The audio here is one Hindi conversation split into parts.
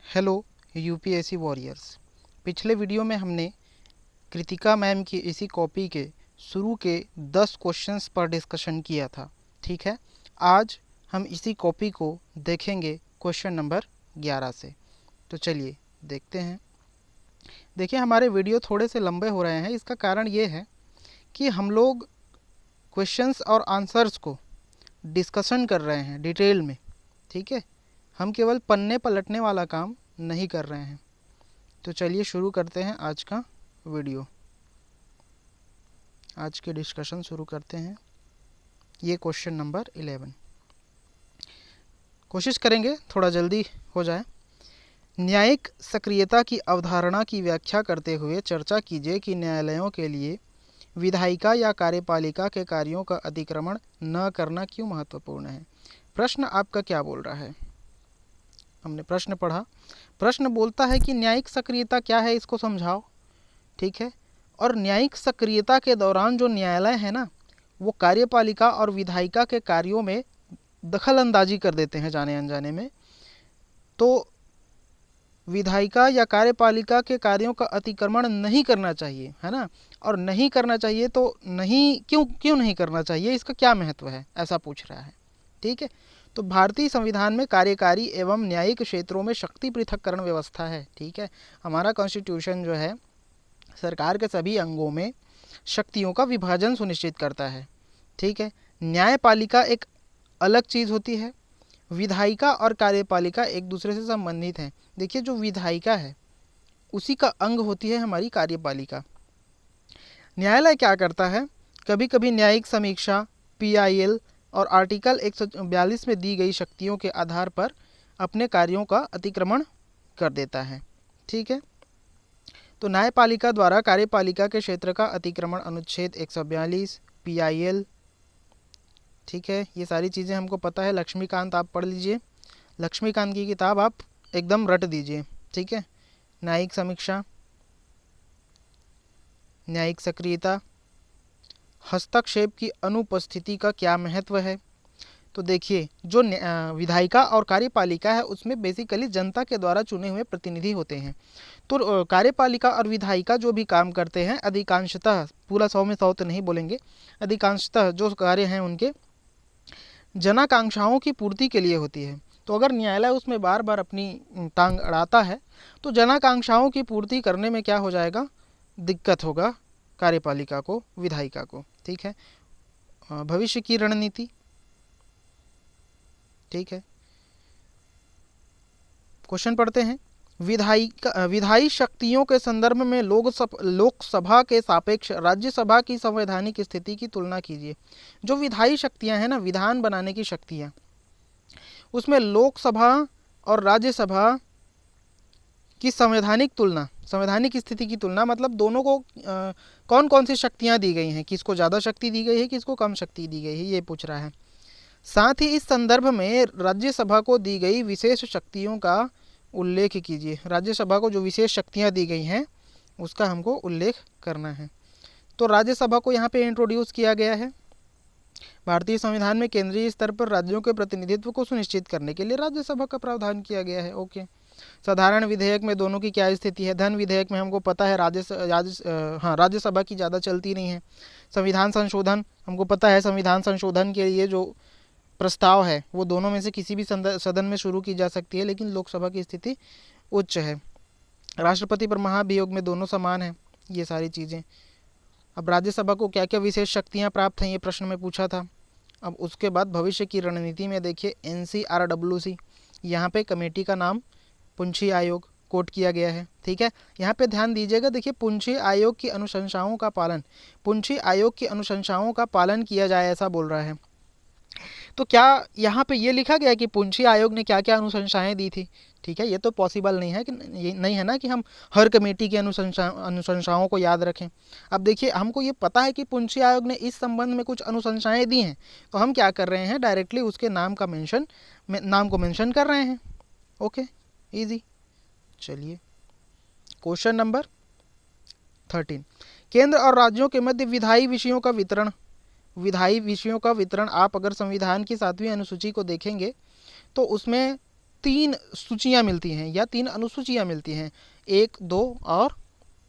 Hello UPSC warriors. पिछले वीडियो में हमने कृतिका मैम की इसी कॉपी के शुरू के 10 क्वेश्चंस पर डिस्कशन किया था। ठीक है, आज हम इसी कॉपी को देखेंगे क्वेश्चन नंबर 11 से। तो चलिए देखते हैं। देखिए, हमारे वीडियो थोड़े से लंबे हो रहे हैं। इसका कारण ये है कि हम लोग क्वेश्चंस और आंसर्स को डिस्कशन कर रहे हैं डिटेल में। ठीक है, हम केवल पन्ने पलटने वाला काम नहीं कर रहे हैं। तो चलिए शुरू करते हैं आज का वीडियो। आज के डिस्कशन शुरू करते हैं। ये क्वेश्चन नंबर 11। कोशिश करेंगे थोड़ा जल्दी हो जाए। न्यायिक सक्रियता की अवधारणा की व्याख्या करते हुए चर्चा कीजिए कि न्यायालयों के लिए विधायिका या कार्यपालिका के कार्यों का अतिक्रमण न करना क्यों महत्वपूर्ण है। प्रश्न आपका क्या बोल रहा है? हमने प्रश्न पढ़ा। प्रश्न बोलता है कि न्यायिक सक्रियता क्या है, इसको समझाओ। ठीक है, और न्यायिक सक्रियता के दौरान जो न्यायालय है ना, वो कार्यपालिका और विधायिका के कार्यों में दखल अंदाजी कर देते हैं जाने अनजाने में। तो विधायिका या कार्यपालिका के कार्यों का अतिक्रमण नहीं करना चाहिए, है ना। और नहीं करना चाहिए तो नहीं, क्यों नहीं करना चाहिए, इसका क्या महत्व है, ऐसा पूछ रहा है। ठीक है, तो भारतीय संविधान में कार्यकारी एवं न्यायिक क्षेत्रों में शक्ति पृथक्करण व्यवस्था है। ठीक है, हमारा कॉन्स्टिट्यूशन जो है सरकार के सभी अंगों में शक्तियों का विभाजन सुनिश्चित करता है। ठीक है, न्यायपालिका एक अलग चीज़ होती है, विधायिका और कार्यपालिका एक दूसरे से संबंधित हैं। देखिए, जो विधायिका है उसी का अंग होती है हमारी कार्यपालिका। न्यायालय क्या करता है, कभी कभी न्यायिक समीक्षा, पीआईएल और आर्टिकल 142 में दी गई शक्तियों के आधार पर अपने कार्यों का अतिक्रमण कर देता है। ठीक है, तो न्यायपालिका द्वारा कार्यपालिका के क्षेत्र का अतिक्रमण अनुच्छेद 142, पीआईएल। ठीक है, ये सारी चीज़ें हमको पता है। लक्ष्मीकांत आप पढ़ लीजिए, लक्ष्मीकांत की किताब आप एकदम रट दीजिए। ठीक है, न्यायिक समीक्षा, न्यायिक सक्रियता, हस्तक्षेप की अनुपस्थिति का क्या महत्व है। तो देखिए, जो विधायिका और कार्यपालिका है उसमें बेसिकली जनता के द्वारा चुने हुए प्रतिनिधि होते हैं। तो कार्यपालिका और विधायिका जो भी काम करते हैं, अधिकांशतः, पूरा 100 में 100 तो नहीं बोलेंगे, अधिकांशतः जो कार्य हैं उनके जनाकांक्षाओं की पूर्ति के लिए होती है। तो अगर न्यायालय उसमें बार बार अपनी टांग अड़ाता है तो जनाकांक्षाओं की पूर्ति करने में क्या हो जाएगा, दिक्कत होगा कार्यपालिका को, विधायिका को। ठीक है, भविष्य की रणनीति। ठीक है, क्वेश्चन पढ़ते हैं। विधायी शक्तियों के संदर्भ में लोकसभा के सापेक्ष राज्यसभा की संवैधानिक स्थिति की तुलना कीजिए। जो विधायी शक्तियां हैं ना, विधान बनाने की शक्तियां, उसमें लोकसभा और राज्यसभा की संवैधानिक तुलना, संवैधानिक स्थिति की तुलना मतलब दोनों को कौन कौन सी शक्तियां दी गई हैं, किसको ज़्यादा शक्ति दी गई है, किसको कम शक्ति दी गई है, ये पूछ रहा है। साथ ही इस संदर्भ में राज्यसभा को दी गई विशेष शक्तियों का उल्लेख कीजिए। राज्यसभा को जो विशेष शक्तियां दी गई हैं उसका हमको उल्लेख करना है। तो राज्यसभा को यहाँ पे इंट्रोड्यूस किया गया है। भारतीय संविधान में केंद्रीय स्तर पर राज्यों के प्रतिनिधित्व को सुनिश्चित करने के लिए राज्यसभा का प्रावधान किया गया है। ओके, साधारण विधेयक में दोनों की क्या स्थिति है। धन विधेयक में हमको पता है राज्यसभा की ज़्यादा चलती नहीं है। संविधान संशोधन हमको पता है, संविधान संशोधन के लिए जो प्रस्ताव है वो दोनों में से किसी भी सदन में शुरू की जा सकती है, लेकिन लोकसभा की स्थिति उच्च है। राष्ट्रपति पर महाभियोग में दोनों समान है। ये सारी चीज़ें। अब राज्यसभा को क्या क्या विशेष शक्तियाँ प्राप्त हैं, ये प्रश्न में पूछा था। अब उसके बाद भविष्य की रणनीति में देखिए NCRWC, यहाँ पे कमेटी का नाम पुंछी आयोग कोट किया गया है। ठीक है, यहाँ पे ध्यान दीजिएगा। देखिए, पुंछी आयोग की अनुशंसाओं का पालन, पुंछी आयोग की अनुशंसाओं का पालन किया जाए, ऐसा बोल रहा है। तो क्या यहाँ पे ये लिखा गया कि पुंछी आयोग ने क्या क्या अनुशंसाएं दी थी? ठीक है, ये तो पॉसिबल नहीं है कि ये नहीं है ना कि हम हर कमेटी की अनुशंसाओं को याद रखें। अब देखिए, हमको ये पता है कि पुंछी आयोग ने इस संबंध में कुछ अनुशंसाएं दी हैं, तो हम क्या कर रहे हैं, डायरेक्टली उसके नाम को मेंशन कर रहे हैं। Okay, easy. चलिए, क्वेश्चन नंबर 13। केंद्र और राज्यों के मध्य विधायी विषयों का वितरण। विधायी विषयों का वितरण आप अगर संविधान की 7वीं अनुसूची को देखेंगे तो उसमें 3 सूचियां मिलती हैं या 3 अनुसूचियां मिलती हैं, 1, 2 और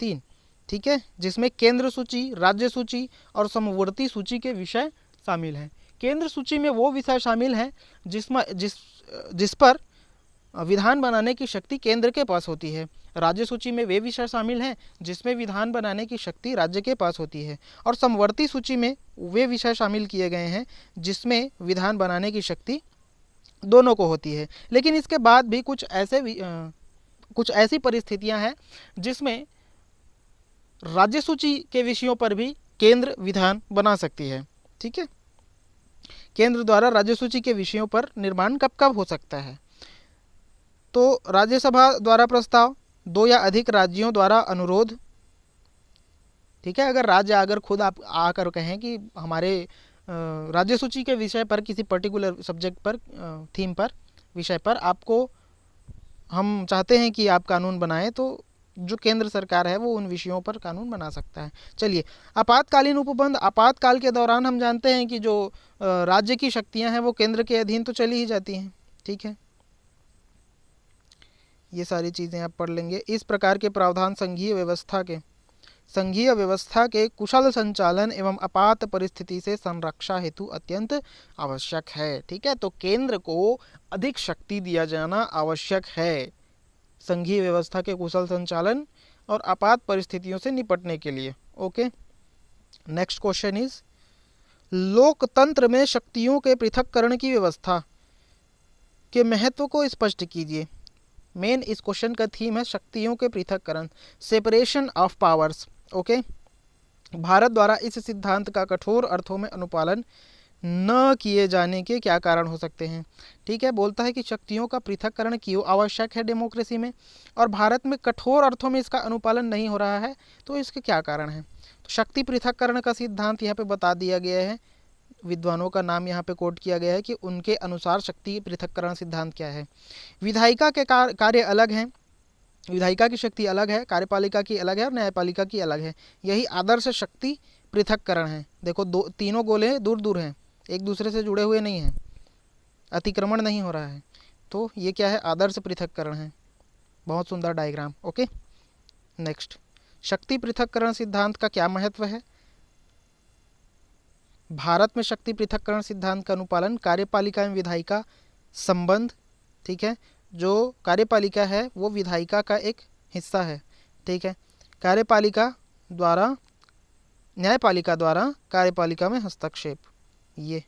3, ठीक है, जिसमें केंद्र सूची, राज्य सूची और समवर्ती सूची के विषय शामिल हैं। केंद्र सूची में वो विषय शामिल हैं जिस पर विधान बनाने की शक्ति केंद्र के पास होती है। राज्य सूची में वे विषय शामिल हैं जिसमें विधान बनाने की शक्ति राज्य के पास होती है, और समवर्ती सूची में वे विषय शामिल किए गए हैं जिसमें विधान बनाने की शक्ति दोनों को होती है। लेकिन इसके बाद भी कुछ ऐसी परिस्थितियां हैं जिसमें राज्य सूची के विषयों पर भी केंद्र विधान बना सकती है, ठीक है। केंद्र द्वारा राज्य सूची के विषयों पर निर्माण कब कब हो सकता है? तो राज्यसभा द्वारा प्रस्ताव, 2 या अधिक राज्यों द्वारा अनुरोध, ठीक है। अगर खुद आप आकर कहें कि हमारे राज्य सूची के विषय पर, किसी पर्टिकुलर सब्जेक्ट पर, थीम पर, विषय पर आपको हम चाहते हैं कि आप कानून बनाएं, तो जो केंद्र सरकार है वो उन विषयों पर कानून बना सकता है। चलिए, आपातकालीन उपबंध। आपातकाल के दौरान हम जानते हैं कि जो राज्य की शक्तियां हैं वो केंद्र के अधीन तो चली ही जाती हैं, ठीक है। ये सारी चीज़ें आप पढ़ लेंगे। इस प्रकार के प्रावधान संघीय व्यवस्था के कुशल संचालन एवं आपात परिस्थिति से संरक्षा हेतु अत्यंत आवश्यक है, ठीक है। तो केंद्र को अधिक शक्ति दिया जाना आवश्यक है संघीय व्यवस्था के कुशल संचालन और आपात परिस्थितियों से निपटने के लिए। ओके, नेक्स्ट क्वेश्चन इज, लोकतंत्र में शक्तियों के पृथक्करण की व्यवस्था के महत्व को स्पष्ट कीजिए। मेन इस क्वेश्चन का थीम है शक्तियों के पृथक्करण, separation of powers. Okay, Bharat द्वारा इस सिद्धांत का कठोर अर्थों में अनुपालन न किए जाने के क्या कारण हो सकते हैं? ठीक है, बोलता है कि शक्तियों का पृथक्करण क्यों आवश्यक है डेमोक्रेसी में, और भारत में कठोर अर्थों में इसका अनुपालन नहीं हो रहा है, तो इसके क्या कारण हैं? तो शक्ति पृथक्करण का सिद्धांत यहाँ पे बता दिया गया है, विद्वानों का नाम यहाँ पे कोट किया गया है कि उनके अनुसार शक्ति पृथक्करण सिद्धांत क्या है। विधायिका के कार्य अलग हैं, विधायिका की शक्ति अलग है, कार्यपालिका की अलग है और न्यायपालिका की अलग है। यही आदर्श शक्ति पृथक्करण है। देखो, तीनों गोले दूर दूर हैं, एक दूसरे से जुड़े हुए नहीं हैं, अतिक्रमण नहीं हो रहा है, तो ये क्या है? आदर्श पृथक्करण है। बहुत सुंदर डायग्राम। ओके, नेक्स्ट, शक्ति पृथक्करण सिद्धांत का क्या महत्व है? भारत में शक्ति पृथक्करण सिद्धांत का अनुपालन कार्यपालिका एवं विधायिका संबंध, ठीक है, जो कार्यपालिका है वो विधायिका का एक हिस्सा है, ठीक है। कार्यपालिका द्वारा, न्यायपालिका द्वारा कार्यपालिका में हस्तक्षेप, ये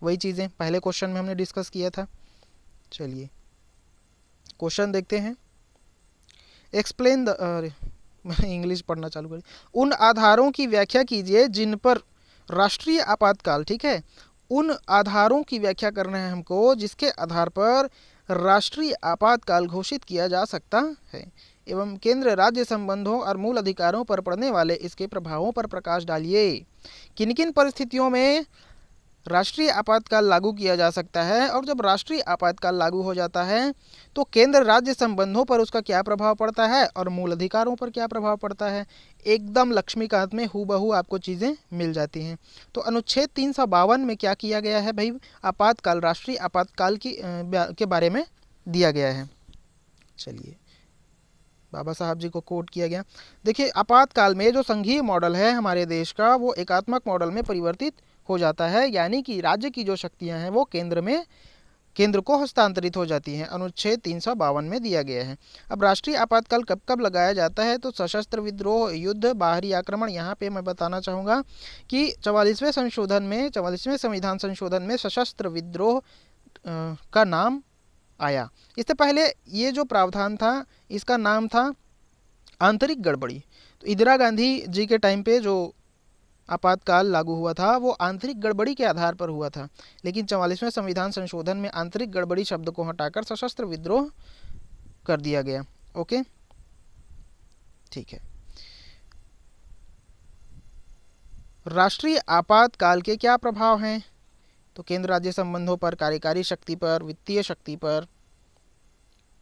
वही चीज़ें पहले क्वेश्चन में हमने डिस्कस किया था। चलिए क्वेश्चन देखते हैं। एक्सप्लेन द, इंग्लिश पढ़ना चालू करें। उन आधारों की व्याख्या कीजिए जिन पर राष्ट्रीय आपातकाल, ठीक है, उन आधारों की व्याख्या करना है हमको जिसके आधार पर राष्ट्रीय आपातकाल घोषित किया जा सकता है, एवं केंद्र राज्य संबंधों और मूल अधिकारों पर पड़ने वाले इसके प्रभावों पर प्रकाश डालिए। किन किन परिस्थितियों में राष्ट्रीय आपातकाल लागू किया जा सकता है, और जब राष्ट्रीय आपातकाल लागू हो जाता है तो केंद्र राज्य संबंधों पर उसका क्या प्रभाव पड़ता है और मूल अधिकारों पर क्या प्रभाव पड़ता है। एकदम लक्ष्मीकांत में हूबहू आपको चीज़ें मिल जाती हैं। तो अनुच्छेद 352 में क्या किया गया है भाई? आपातकाल, राष्ट्रीय आपातकाल के बारे में दिया गया है। चलिए, बाबा साहब जी को कोट किया गया। देखिए, आपातकाल में जो संघीय मॉडल है हमारे देश का, वो एकात्मक मॉडल में परिवर्तित हो जाता है, यानी कि राज्य की जो शक्तियां हैं वो केंद्र को हस्तांतरित हो जाती हैं। अनुच्छेद 352 में दिया गया है। अब राष्ट्रीय आपातकाल कब कब लगाया जाता है? तो सशस्त्र विद्रोह, युद्ध, बाहरी आक्रमण। यहाँ पे मैं बताना चाहूँगा कि 44वें संविधान संशोधन में सशस्त्र विद्रोह का नाम आया। इससे पहले ये जो प्रावधान था इसका नाम था आंतरिक गड़बड़ी। तो इंदिरा गांधी जी के टाइम पे जो आपातकाल लागू हुआ था वो आंतरिक गड़बड़ी के आधार पर हुआ था, लेकिन 44वें संविधान संशोधन में आंतरिक गड़बड़ी शब्द को हटाकर सशस्त्र विद्रोह कर दिया गया। ओके, ठीक है। राष्ट्रीय आपातकाल के क्या प्रभाव हैं? तो केंद्र राज्य संबंधों पर, कार्यकारी शक्ति पर, वित्तीय शक्ति पर,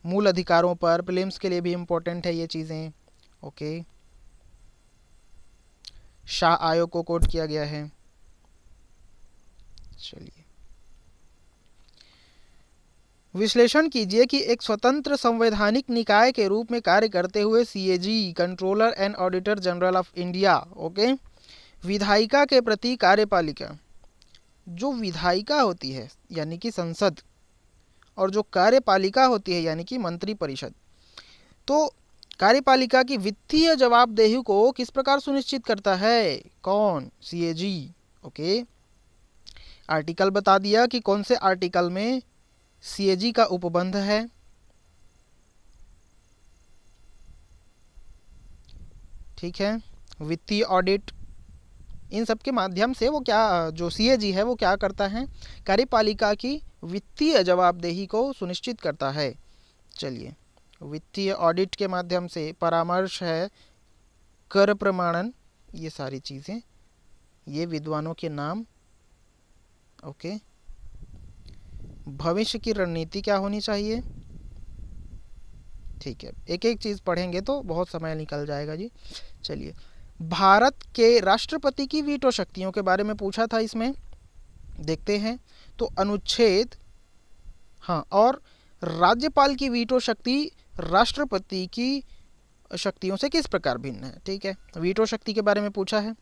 मूल अधिकारों पर। प्रीलिम्स के लिए भी इम्पोर्टेंट है ये चीज़ें। ओके, शाह आयोग को कोट किया गया है। चलिए, विश्लेषण कीजिए कि एक स्वतंत्र संवैधानिक निकाय के रूप में कार्य करते हुए CAG, controller and auditor general of India, okay, विधायिका के प्रति कार्यपालिका, जो विधायिका होती है यानी कि संसद, और जो कार्यपालिका होती है यानी कि मंत्री परिषद, तो कार्यपालिका की वित्तीय जवाबदेही को किस प्रकार सुनिश्चित करता है? कौन? CAG, okay. आर्टिकल बता दिया कि कौन से आर्टिकल में सीएजी का उपबंध है। ठीक है, वित्तीय ऑडिट, इन सब के माध्यम से वो क्या, जो सीएजी है वो क्या करता है? कार्यपालिका की वित्तीय जवाबदेही को सुनिश्चित करता है। चलिए, वित्तीय ऑडिट के माध्यम से परामर्श है, कर प्रमाणन, ये सारी चीज़ें, ये विद्वानों के नाम, ओके। भविष्य की रणनीति क्या होनी चाहिए? ठीक है, एक एक चीज़ पढ़ेंगे तो बहुत समय निकल जाएगा जी। चलिए, भारत के राष्ट्रपति की वीटो शक्तियों के बारे में पूछा था, इसमें देखते हैं। तो अनुच्छेद, हाँ, और राज्यपाल की वीटो शक्ति राष्ट्रपति की शक्तियों से किस प्रकार भिन्न है? ठीक है, वीटो शक्ति के बारे में पूछा है,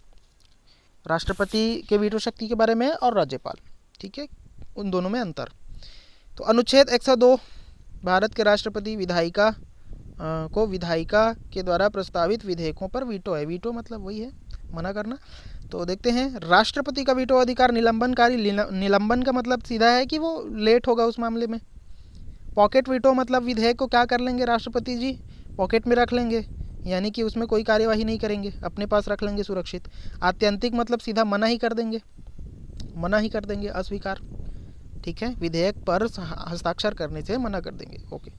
राष्ट्रपति के वीटो शक्ति के बारे में और राज्यपाल, ठीक है, उन दोनों में अंतर। तो अनुच्छेद 102, भारत के राष्ट्रपति विधायिका को विधायिका के द्वारा प्रस्तावित विधेयकों पर वीटो है। वीटो मतलब वही है, मना करना। तो देखते हैं, राष्ट्रपति का वीटो अधिकार निलंबनकारी, निलंबन का मतलब सीधा है कि वो लेट होगा उस मामले में। पॉकेट वीटो मतलब विधेयक को क्या कर लेंगे राष्ट्रपति जी? पॉकेट में रख लेंगे, यानी कि उसमें कोई कार्यवाही नहीं करेंगे, अपने पास रख लेंगे सुरक्षित। आत्यंतिक मतलब सीधा मना ही कर देंगे, मना ही कर देंगे, अस्वीकार। ठीक है, विधेयक पर हस्ताक्षर करने से मना कर देंगे, ओके।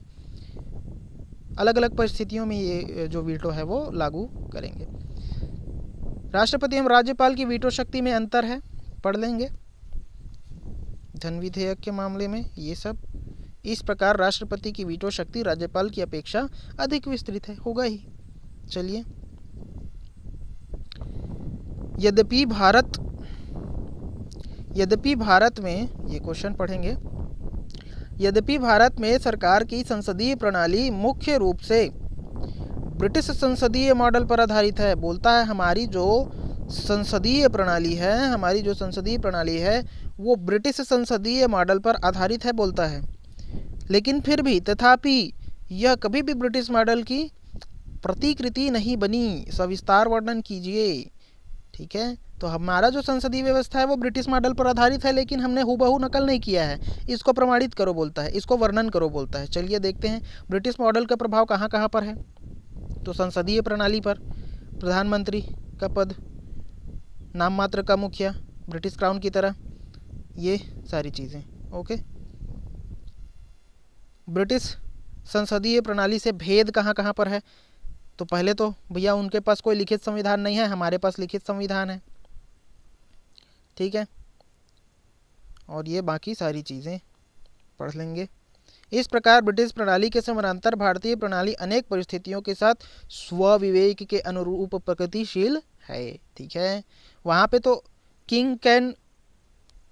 अलग अलग परिस्थितियों में ये जो वीटो है वो लागू करेंगे। राष्ट्रपति एवं राज्यपाल की वीटो शक्ति में अंतर है, पढ़ लेंगे। धन विधेयक के मामले में ये सब इस प्रकार राष्ट्रपति की वीटो शक्ति राज्यपाल की अपेक्षा अधिक विस्तृत है, होगा ही। चलिए, यद्यपि भारत में, ये क्वेश्चन पढ़ेंगे, यद्यपि भारत में सरकार की संसदीय प्रणाली मुख्य रूप से ब्रिटिश संसदीय मॉडल पर आधारित है। बोलता है हमारी जो संसदीय प्रणाली है वो ब्रिटिश संसदीय मॉडल पर आधारित है, बोलता है। लेकिन फिर भी, तथापि यह कभी भी ब्रिटिश मॉडल की प्रतिकृति नहीं बनी। सविस्तार वर्णन कीजिए। ठीक है, तो हमारा जो संसदीय व्यवस्था है वो ब्रिटिश मॉडल पर आधारित है, लेकिन हमने हूबहू नकल नहीं किया है। इसको प्रमाणित करो बोलता है, इसको वर्णन करो बोलता है। चलिए देखते हैं ब्रिटिश मॉडल का प्रभाव कहाँ कहाँ पर है। तो संसदीय प्रणाली पर प्रधानमंत्री का पद, नाम मात्र का मुखिया, ब्रिटिश क्राउन की तरह, ये सारी चीज़ें, ओके। ब्रिटिश संसदीय प्रणाली से भेद कहाँ कहाँ पर है? तो पहले तो भैया उनके पास कोई लिखित संविधान नहीं है, हमारे पास लिखित संविधान है। ठीक है, और ये बाकी सारी चीज़ें पढ़ लेंगे। इस प्रकार ब्रिटिश प्रणाली के समानांतर भारतीय प्रणाली अनेक परिस्थितियों के साथ स्वविवेक के अनुरूप प्रगतिशील है। ठीक है, वहाँ पे तो किंग कैन,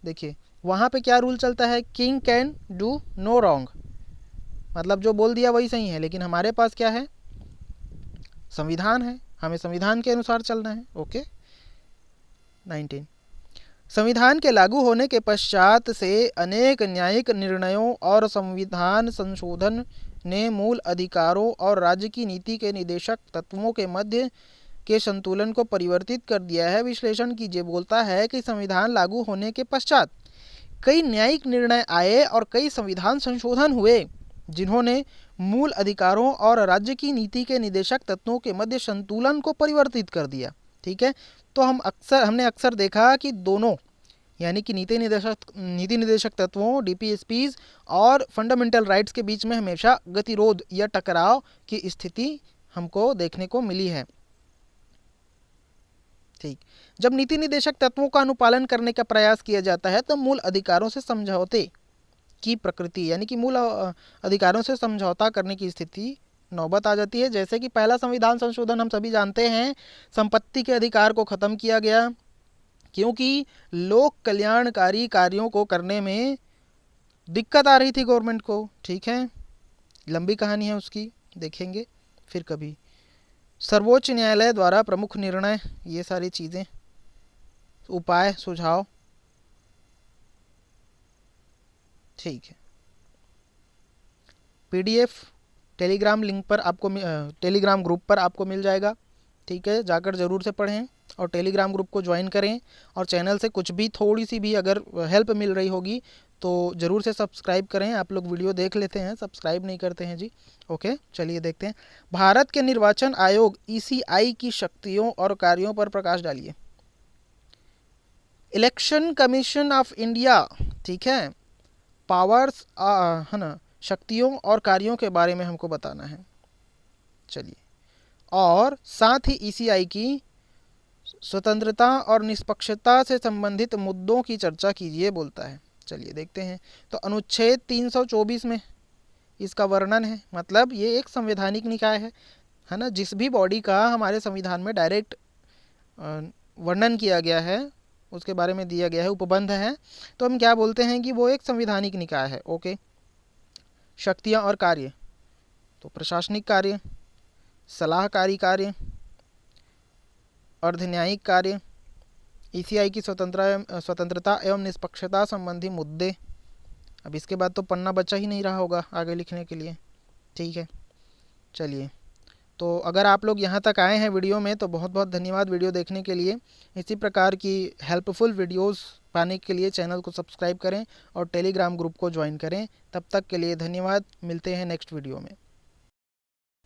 देखिए वहाँ पे क्या रूल चलता है? King can do no wrong, मतलब जो बोल दिया वही सही है। लेकिन हमारे पास क्या है? संविधान है, हमें संविधान के अनुसार चलना है, ओके। 19 संविधान के लागू होने के पश्चात से अनेक न्यायिक निर्णयों और संविधान संशोधन ने मूल अधिकारों और राज्य की नीति के निदेशक तत्वों के मध्य के संतुलन को परिवर्तित कर दिया है। विश्लेषण कीजिए। बोलता है कि संविधान लागू होने के पश्चात कई न्यायिक निर्णय आए और कई संविधान संशोधन हुए जिन्होंने मूल अधिकारों और राज्य की नीति के निदेशक तत्वों के मध्य संतुलन को परिवर्तित कर दिया। ठीक है, तो हमने अक्सर देखा कि दोनों, यानी कि नीति निदेशक तत्वों डीपीएसपीज और फंडामेंटल राइट्स के बीच में हमेशा गतिरोध या टकराव की स्थिति हमको देखने को मिली है। ठीक, जब नीति निदेशक तत्वों का अनुपालन करने का प्रयास किया जाता है तो मूल अधिकारों से समझौते की प्रकृति, यानी कि मूल अधिकारों से समझौता करने की स्थिति नौबत आ जाती है। जैसे कि पहला संविधान संशोधन हम सभी जानते हैं, संपत्ति के अधिकार को खत्म किया गया, क्योंकि लोक कल्याणकारी कार्यों को करने में दिक्कत आ रही थी गवर्नमेंट को, ठीक है, लंबी कहानी है उसकी, देखेंगे फिर कभी। सर्वोच्च न्यायालय द्वारा प्रमुख निर्णय, ये सारी चीज़ें, उपाय सुझाव, ठीक है। पीडीएफ टेलीग्राम लिंक पर आपको टेलीग्राम ग्रुप पर आपको मिल जाएगा, ठीक है, जाकर ज़रूर से पढ़ें और टेलीग्राम ग्रुप को ज्वाइन करें। और चैनल से कुछ भी थोड़ी सी भी अगर हेल्प मिल रही होगी तो ज़रूर से सब्सक्राइब करें। आप लोग वीडियो देख लेते हैं, सब्सक्राइब नहीं करते हैं जी। ओके, चलिए देखते हैं। भारत के निर्वाचन आयोग ईसीआई की शक्तियों और कार्यों पर प्रकाश डालिए। इलेक्शन कमीशन ऑफ इंडिया, ठीक है, पावर्स है ना, शक्तियों और कार्यों के बारे में हमको बताना है। चलिए, और साथ ही ईसीआई की स्वतंत्रता और निष्पक्षता से संबंधित मुद्दों की चर्चा कीजिए बोलता है। चलिए देखते हैं। तो अनुच्छेद 324 में इसका वर्णन है, मतलब ये एक संवैधानिक निकाय है ना, जिस भी बॉडी का हमारे संविधान में डायरेक्ट वर्णन किया गया है, उसके बारे में दिया गया है, उपबंध है, तो हम क्या बोलते हैं कि वो एक संवैधानिक निकाय है। ओके, शक्तियाँ और कार्य, तो प्रशासनिक कार्य, सलाहकारी कार्य, अर्धन्यायिक कार्य, ईसीआई की स्वतंत्रता एवं निष्पक्षता संबंधी मुद्दे। अब इसके बाद तो पन्ना बचा ही नहीं रहा होगा आगे लिखने के लिए, ठीक है। चलिए, तो अगर आप लोग यहाँ तक आए हैं वीडियो में तो बहुत बहुत धन्यवाद वीडियो देखने के लिए। इसी प्रकार की हेल्पफुल वीडियोस पाने के लिए चैनल को सब्सक्राइब करें और टेलीग्राम ग्रुप को ज्वाइन करें। तब तक के लिए धन्यवाद, मिलते हैं नेक्स्ट वीडियो में।